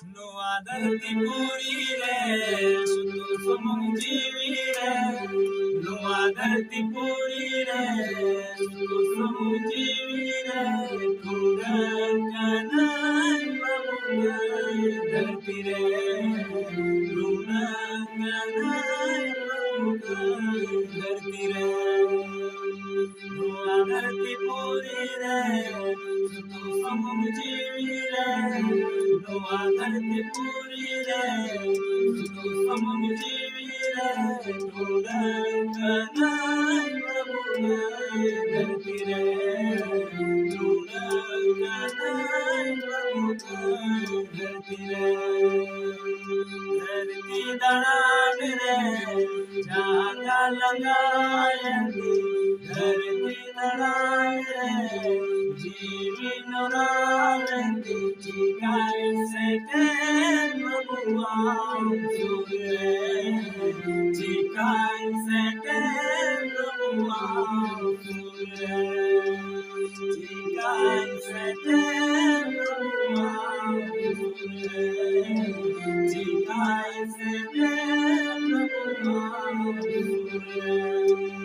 No adarti purire, sotto somungivire. No adarti purire, sotto somungivire. Kudanganai mamungai dartire. Kudanganai mamungai dartire. No adarti purire, sotto somungivire. No adarti purire, sotto somungivire. Kudanganai mamungai dartire. Kudanganai mamungai dartire. धरती दराज रे जागा लगायती धरती दराज रे जीवी नरावती चिकाई से प्रभुआ सुरे चिकाई से प्रभुआ सुरे चिकाई से प्रभुआ चिकाई से प्रभुआ सुरे